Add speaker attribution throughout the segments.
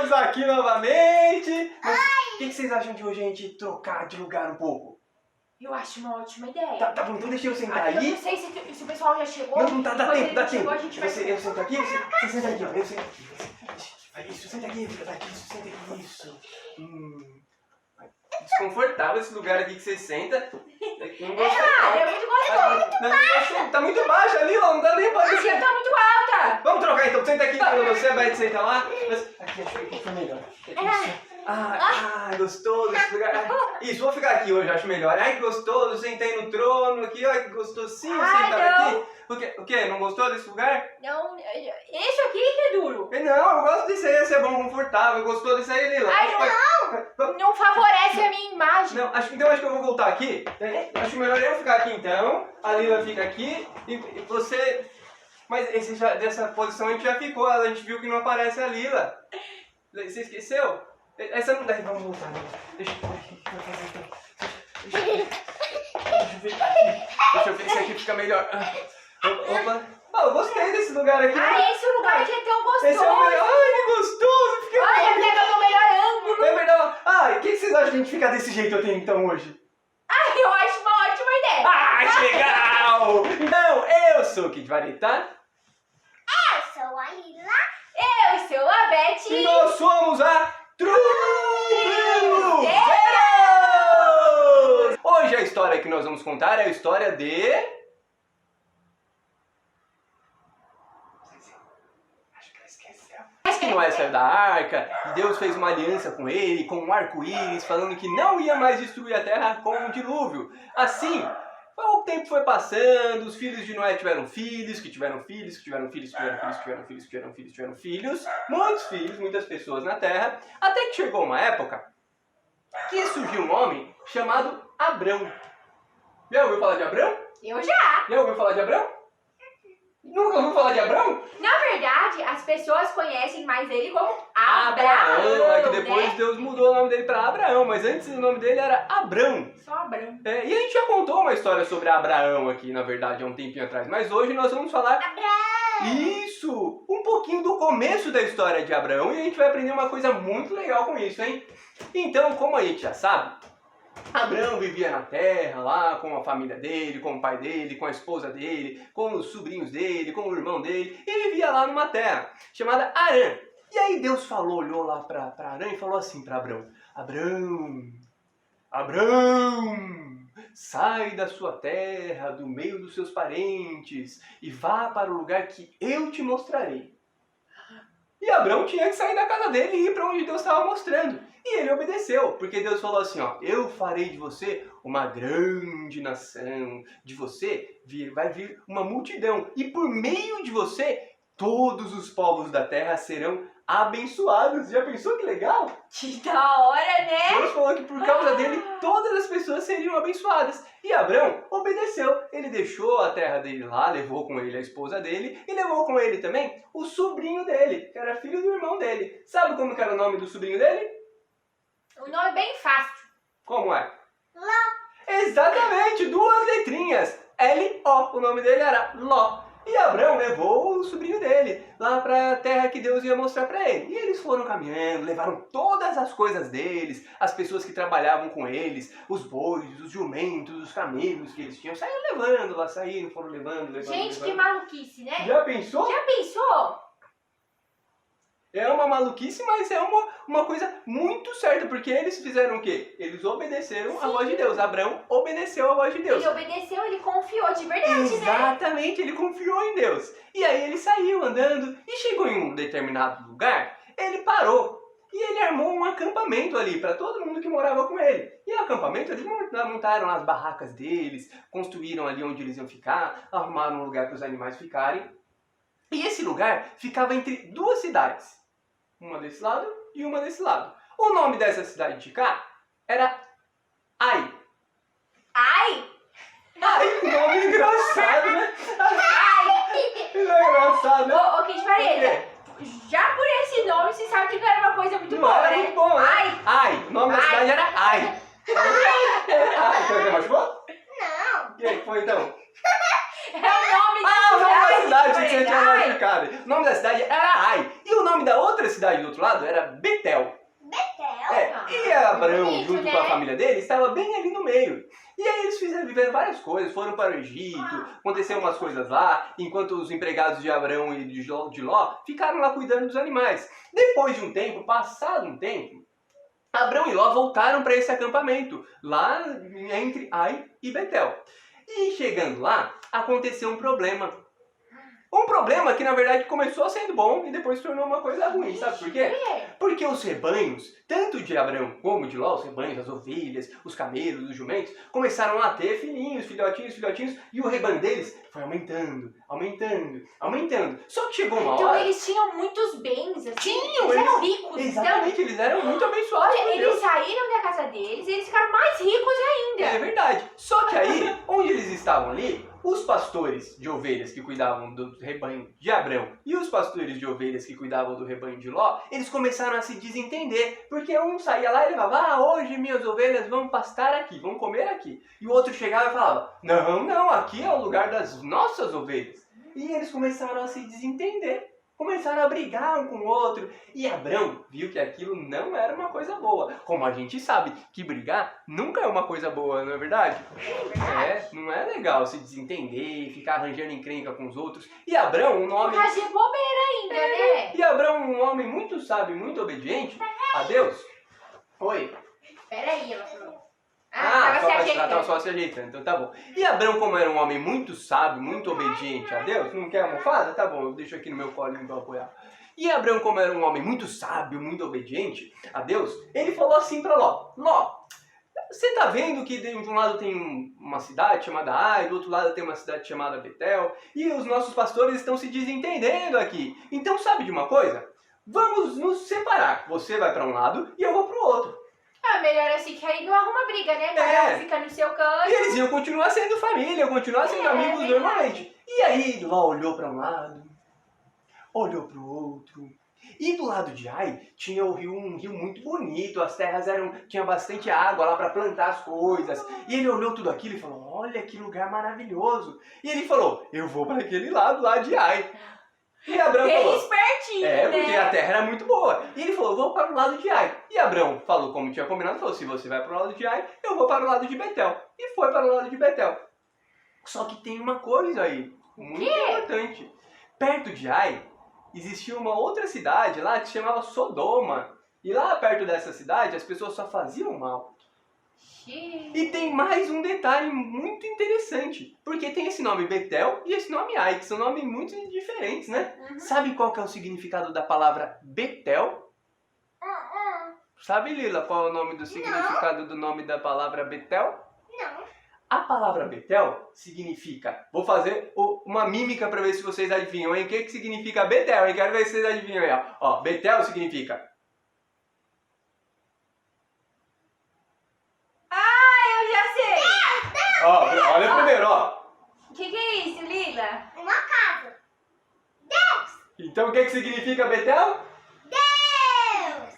Speaker 1: Estamos aqui novamente. Mas o que vocês acham de hoje a gente trocar de lugar um pouco?
Speaker 2: Eu acho uma ótima ideia.
Speaker 1: Tá bom, então deixa eu sentar aí.
Speaker 2: Eu não sei se o pessoal já chegou.
Speaker 1: Não, dá tempo, dá tempo.
Speaker 2: A gente vai...
Speaker 1: Eu sento aqui, você senta aqui, ó. Eu sento aqui. Isso, senta aqui, filha. Isso, senta aqui, isso. Desconfortável esse lugar aqui que você senta. Não gosto.
Speaker 2: É muito gostoso.
Speaker 1: Tá muito baixo ali, ó. Não dá nem pra
Speaker 2: A gente tá muito alta.
Speaker 1: Vamos trocar então. Senta aqui, você vai sentar lá. Aqui, acho que foi melhor. Gostoso esse lugar. Isso, vou ficar aqui hoje, acho melhor. Ai, que gostoso, sentei no trono aqui, olha que gostosinho sentar aqui. O quê? Não gostou desse lugar?
Speaker 2: Não, isso aqui que é duro.
Speaker 1: Não, eu gosto desse aí, esse é bom, confortável. Gostou desse aí, Lila?
Speaker 2: Não favorece a minha imagem.
Speaker 1: Não, acho que eu vou voltar aqui. Acho melhor eu ficar aqui então. A Lila fica aqui e você... Mas dessa posição a gente já ficou, a gente viu que não aparece a Lila. Você esqueceu? Essa não deve, vamos voltar. Deixa eu ver se aqui fica melhor. Opa. Eu gostei desse lugar aqui.
Speaker 2: Esse lugar aqui é tão gostoso.
Speaker 1: Esse é o melhor. Ai, que gostoso.
Speaker 2: Pega o meu melhor ângulo.
Speaker 1: É verdade. O que vocês acham de a gente ficar desse jeito aqui então hoje?
Speaker 2: Eu acho uma ótima ideia.
Speaker 1: Que legal. Então, eu sou o Kid Vareta.
Speaker 3: Eu sou a Lila.
Speaker 2: Eu sou a Beth.
Speaker 1: E nós somos a True! Hoje a história que nós vamos contar é a história de... Acho que Noé saiu da arca, e Deus fez uma aliança com ele, com um arco-íris, falando que não ia mais destruir a terra com um dilúvio. Assim, o tempo foi passando, os filhos de Noé tiveram filhos, que tiveram filhos, que tiveram filhos, que tiveram filhos, que tiveram filhos, que tiveram filhos, que tiveram filhos, muitos filhos, muitas pessoas na terra, até que chegou uma época que surgiu um homem chamado Abrão. Já ouviu falar de Abrão?
Speaker 2: Eu já.
Speaker 1: Já ouviu falar de Abrão? Nunca ouviu falar de Abrão?
Speaker 2: Na verdade, as pessoas conhecem mais ele como Abraão.
Speaker 1: É que depois Deus mudou o nome dele para Abraão, mas antes o nome dele era Abrão.
Speaker 2: Só Abrão.
Speaker 1: E a gente já contou uma história sobre Abraão aqui, na verdade, há um tempinho atrás. Mas hoje nós vamos falar...
Speaker 3: Abraão!
Speaker 1: Isso! Um pouquinho do começo da história de Abraão e a gente vai aprender uma coisa muito legal com isso, hein? Então, como a gente já sabe, Abraão vivia na terra, lá com a família dele, com o pai dele, com a esposa dele, com os sobrinhos dele, com o irmão dele, e vivia lá numa terra chamada Harã. E aí Deus olhou lá para Harã e falou assim para Abraão: Abraão, sai da sua terra, do meio dos seus parentes, e vá para o lugar que eu te mostrarei. E Abraão tinha que sair da casa dele e ir para onde Deus estava mostrando. E ele obedeceu, porque Deus falou assim, eu farei de você uma grande nação, de você vai vir uma multidão, e por meio de você, todos os povos da terra serão abençoados. Já pensou que legal?
Speaker 2: Que da hora, né?
Speaker 1: Deus falou que por causa dele, todas as pessoas seriam abençoadas. E Abraão obedeceu. Ele deixou a terra dele lá, levou com ele a esposa dele, e levou com ele também o sobrinho dele, que era filho do irmão dele. Sabe como que era o nome do sobrinho dele?
Speaker 2: O nome é bem fácil.
Speaker 1: Como é?
Speaker 3: Ló.
Speaker 1: Exatamente, 2 letrinhas. L-O. O nome dele era Ló. E Abraão levou o sobrinho dele lá para a terra que Deus ia mostrar para ele. E eles foram caminhando, levaram todas as coisas deles, as pessoas que trabalhavam com eles, os bois, os jumentos, os camelos que eles tinham, saíram levando lá, foram levando.
Speaker 2: Gente, que maluquice, né?
Speaker 1: Já pensou?
Speaker 2: Já pensou?
Speaker 1: É uma maluquice, mas é uma coisa muito certa, porque eles fizeram o quê? Eles obedeceram a voz de Deus. Abraão obedeceu a voz de Deus.
Speaker 2: Ele obedeceu, ele confiou de verdade, né?
Speaker 1: Exatamente, ele confiou em Deus. E aí ele saiu andando e chegou em um determinado lugar, ele parou. E ele armou um acampamento ali para todo mundo que morava com ele. E o acampamento, eles montaram as barracas deles, construíram ali onde eles iam ficar, arrumaram um lugar para os animais ficarem. E esse lugar ficava entre 2 cidades. Uma desse lado e uma desse lado. O nome dessa cidade de cá era Ai.
Speaker 2: Ai?
Speaker 1: Ai, que nome engraçado, né?
Speaker 2: Ai!
Speaker 1: Que engraçado, né?
Speaker 2: Ô, Kid Vareta, já por esse nome você sabe que não era uma coisa muito
Speaker 1: Não
Speaker 2: boa,
Speaker 1: era
Speaker 2: né?
Speaker 1: muito bom, né?
Speaker 2: Ai!
Speaker 1: Ai, o nome da cidade era Ai. Ai, você machucou?
Speaker 3: Não.
Speaker 1: O que foi então?
Speaker 2: É o nome da
Speaker 1: O nome da cidade,
Speaker 2: Kid
Speaker 1: que você tinha
Speaker 2: Vareta.
Speaker 1: machucado. O nome da cidade era Ai. E o nome da outra cidade cidade do outro lado era Betel.
Speaker 3: Betel.
Speaker 1: E Abraão,
Speaker 2: bonito,
Speaker 1: junto
Speaker 2: né?
Speaker 1: com a família dele, estava bem ali no meio. E aí eles viveram várias coisas, foram para o Egito, aconteceu umas coisas lá, enquanto os empregados de Abraão e de Ló ficaram lá cuidando dos animais. Depois de um tempo, passado um tempo, Abraão e Ló voltaram para esse acampamento, lá entre Ai e Betel. E chegando lá, aconteceu um problema. Um problema que na verdade começou sendo bom e depois se tornou uma coisa ruim, sabe por quê? Porque os rebanhos, tanto de Abraão como de Ló, os rebanhos, as ovelhas, os camelos, os jumentos, começaram a ter filhinhos, filhotinhos, e o rebanho deles foi aumentando. Só que chegou uma
Speaker 2: Então
Speaker 1: hora...
Speaker 2: eles tinham muitos bens, assim.
Speaker 1: Tinham,
Speaker 2: eles eram ricos.
Speaker 1: Exatamente, eles eram muito abençoados
Speaker 2: Então,
Speaker 1: por
Speaker 2: eles
Speaker 1: Deus.
Speaker 2: saíram da casa deles e eles ficaram mais ricos ainda.
Speaker 1: É verdade. Só que aí, onde eles estavam ali, os pastores de ovelhas que cuidavam do rebanho de Abrão e os pastores de ovelhas que cuidavam do rebanho de Ló, eles começaram a se desentender. Porque um saía lá e falava, hoje minhas ovelhas vão pastar aqui, vão comer aqui. E o outro chegava e falava, não, aqui é o lugar das nossas ovelhas. E eles começaram a se desentender. Começaram a brigar um com o outro. E Abrão viu que aquilo não era uma coisa boa. Como a gente sabe que brigar nunca é uma coisa boa, não é verdade? Não é legal se desentender, ficar arranjando encrenca com os outros. E Abrão, um homem...
Speaker 2: Fazer bobeira ainda, né?
Speaker 1: E Abrão, um homem muito sábio, muito obediente a Deus. Oi.
Speaker 2: Peraí, ela falou.
Speaker 1: Tava só se ajeitando, então tá bom. E Abrão, como era um homem muito sábio, muito obediente a Deus, não quer almofada? Tá bom, eu deixo aqui no meu colinho pra apoiar. E Abrão, como era um homem muito sábio, muito obediente a Deus, ele falou assim pra Ló, você tá vendo que de um lado tem uma cidade chamada Ai, do outro lado tem uma cidade chamada Betel, e os nossos pastores estão se desentendendo aqui. Então sabe de uma coisa? Vamos nos separar. Você vai pra um lado e eu vou pro outro.
Speaker 2: Melhor assim que aí não arruma briga, né? Cada um fica no seu canto.
Speaker 1: E eles iam continuar sendo família, continuar sendo amigos
Speaker 2: verdade.
Speaker 1: normalmente. E aí Ló olhou para um lado, olhou para o outro. E do lado de Ai tinha um rio muito bonito, as terras tinha bastante água lá para plantar as coisas. E ele olhou tudo aquilo e falou, olha que lugar maravilhoso. E ele falou, eu vou para aquele lado lá de Ai. E Abrão
Speaker 2: Bem
Speaker 1: falou,
Speaker 2: espertinho, né?
Speaker 1: porque a terra era muito boa. E ele falou, vou para o lado de Ai. E Abrão falou, como tinha combinado, falou, se você vai para o lado de Ai, eu vou para o lado de Betel. E foi para o lado de Betel. Só que tem uma coisa aí, muito importante. Perto de Ai, existia uma outra cidade lá que se chamava Sodoma. E lá perto dessa cidade, as pessoas só faziam mal. E tem mais um detalhe muito interessante, porque tem esse nome Betel e esse nome Ai, que são nomes muito diferentes, né? Sabe qual que é o significado da palavra Betel? Sabe, Lila, qual é o nome do significado do nome da palavra Betel?
Speaker 3: Não.
Speaker 1: A palavra Betel significa, vou fazer uma mímica para ver se vocês adivinham, hein? O que significa Betel, hein? Quero ver se vocês adivinham aí, ó. Betel significa... Olha primeiro, ó.
Speaker 2: O que é isso, Lila?
Speaker 3: Uma casa.
Speaker 1: Então o que significa Betel?
Speaker 3: Deus.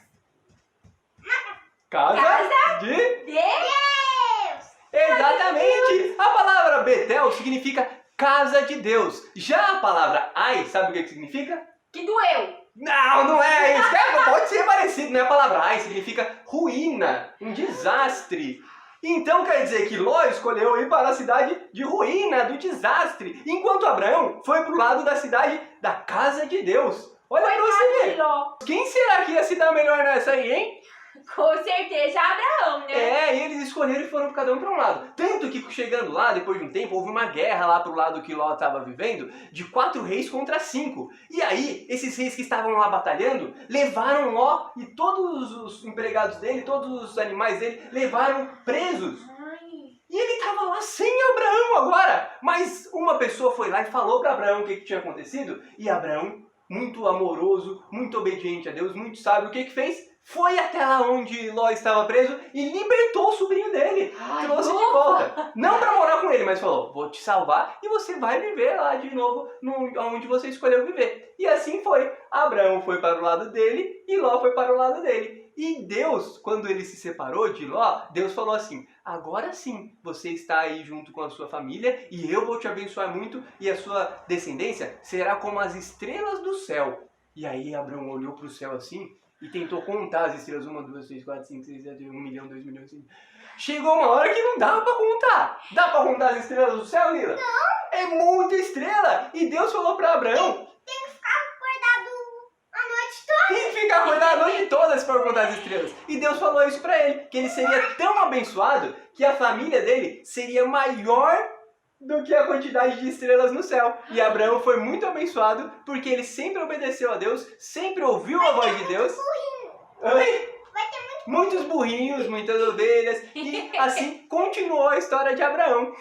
Speaker 1: Casa de...
Speaker 3: Deus.
Speaker 1: Exatamente! A palavra Betel significa casa de Deus. Já a palavra Ai, sabe o que significa?
Speaker 2: Que doeu.
Speaker 1: Não é isso. Pode ser parecido, né? A palavra Ai significa ruína, um desastre. Então quer dizer que Ló escolheu ir para a cidade de ruína, do desastre, enquanto Abraão foi para o lado da cidade da casa de Deus. Olha pra você ver. Quem será que ia se dar melhor nessa aí, hein?
Speaker 2: Com certeza Abraão, né?
Speaker 1: E eles escolheram e foram cada um para um lado. Tanto que chegando lá, depois de um tempo, houve uma guerra lá pro lado que Ló estava vivendo, de 4 reis contra 5. E aí, esses reis que estavam lá batalhando, levaram Ló e todos os empregados dele, todos os animais dele, levaram presos. E ele estava lá sem Abraão agora. Mas uma pessoa foi lá e falou para Abraão o que tinha acontecido. E Abraão, muito amoroso, muito obediente a Deus, muito sábio, o que fez? Foi até lá onde Ló estava preso e libertou o sobrinho dele. Trouxe de volta. Não para morar com ele, mas falou, vou te salvar e você vai viver lá de novo onde você escolheu viver. E assim foi. Abraão foi para o lado dele e Ló foi para o lado dele. E Deus, quando ele se separou de Ló, Deus falou assim, agora sim, você está aí junto com a sua família e eu vou te abençoar muito e a sua descendência será como as estrelas do céu. E aí Abraão olhou pro céu assim e tentou contar as estrelas. 1, 2, 3, 4, 5, 6, 7, 1 milhão, 2 milhões, 5. Chegou uma hora que não dava pra contar. Dá pra contar as estrelas do céu, Lila? Não. É muita estrela. E Deus falou pra Abraão...
Speaker 3: Tem que ficar acordado a noite toda.
Speaker 1: Tem que ficar acordado a noite toda se for contar as estrelas. E Deus falou isso pra ele, que ele seria tão abençoado que a família dele seria maior do que a quantidade de estrelas no céu. E Abraão foi muito abençoado porque ele sempre obedeceu a Deus, sempre ouviu a voz de Deus. Oi? Muitos burrinhos, muitas ovelhas, e assim continuou a história de Abraão.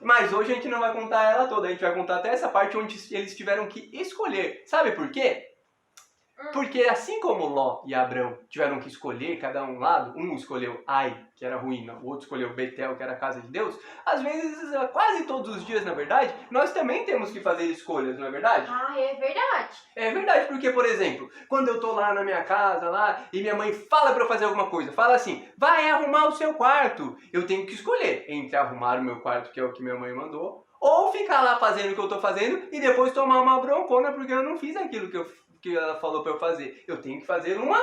Speaker 1: Mas hoje a gente não vai contar ela toda, a gente vai contar até essa parte onde eles tiveram que escolher. Sabe por quê? Porque assim como Ló e Abrão tiveram que escolher cada um lado, um escolheu Ai, que era ruína, o outro escolheu Betel, que era a casa de Deus, às vezes, quase todos os dias, na verdade, nós também temos que fazer escolhas, não é verdade?
Speaker 2: Ah, é verdade.
Speaker 1: É verdade, porque, por exemplo, quando eu tô lá na minha casa, lá, e minha mãe fala pra eu fazer alguma coisa, fala assim, vai arrumar o seu quarto, eu tenho que escolher entre arrumar o meu quarto, que é o que minha mãe mandou, ou ficar lá fazendo o que eu tô fazendo e depois tomar uma broncona porque eu não fiz aquilo que ela falou pra eu fazer. Eu tenho que fazer uma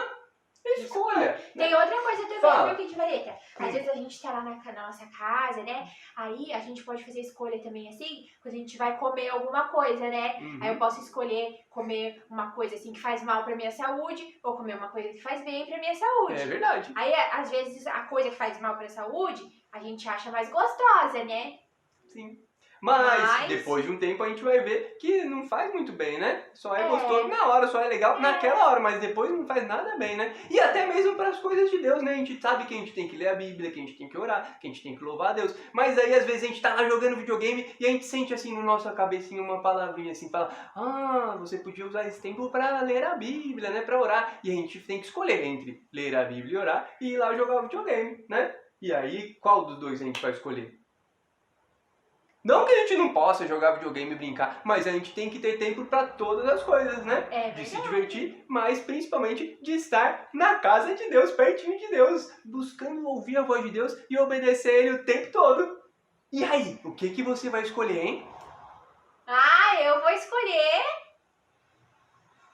Speaker 1: escolha.
Speaker 2: Tem outra coisa também,
Speaker 1: Fala.
Speaker 2: meu Kid Vareta. Às vezes a gente tá lá na nossa casa, né? Aí a gente pode fazer escolha também assim, quando a gente vai comer alguma coisa, né? Aí eu posso escolher comer uma coisa assim que faz mal pra minha saúde, ou comer uma coisa que faz bem pra minha saúde.
Speaker 1: É verdade.
Speaker 2: Aí, às vezes, a coisa que faz mal pra saúde, a gente acha mais gostosa, né?
Speaker 1: Sim. Mas depois de um tempo a gente vai ver que não faz muito bem, né? Só é gostoso na hora, só é legal naquela hora, mas depois não faz nada bem, né? E até mesmo para as coisas de Deus, né? A gente sabe que a gente tem que ler a Bíblia, que a gente tem que orar, que a gente tem que louvar a Deus. Mas aí às vezes a gente tá lá jogando videogame e a gente sente assim no nossa cabecinha uma palavrinha assim, fala: ah, você podia usar esse tempo para ler a Bíblia, né? Para orar. E a gente tem que escolher entre ler a Bíblia e orar e ir lá jogar o videogame, né? E aí, qual dos dois a gente vai escolher? Não que a gente não possa jogar videogame e brincar, mas a gente tem que ter tempo para todas as coisas, né? De se divertir, mas principalmente de estar na casa de Deus, pertinho de Deus, buscando ouvir a voz de Deus e obedecer Ele o tempo todo. E aí, o que você vai escolher, hein?
Speaker 2: Ah, eu vou escolher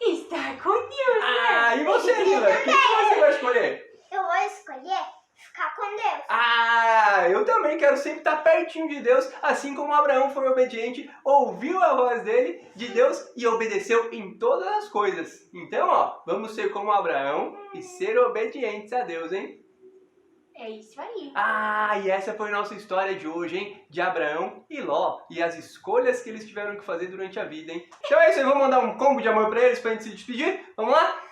Speaker 2: estar com Deus, né?
Speaker 1: Ah, e você, Lila? O que você vai escolher?
Speaker 3: Eu vou escolher ficar com Deus.
Speaker 1: Ah, eu também quero sempre estar pertinho de Deus, assim como Abraão foi obediente, ouviu a voz dele, de Deus, e obedeceu em todas as coisas. Então, ó, vamos ser como Abraão e ser obedientes a Deus, hein?
Speaker 2: É isso aí.
Speaker 1: Ah, e essa foi a nossa história de hoje, hein? De Abraão e Ló, e as escolhas que eles tiveram que fazer durante a vida, hein? Então é isso aí, vamos mandar um combo de amor pra eles pra gente se despedir? Vamos lá?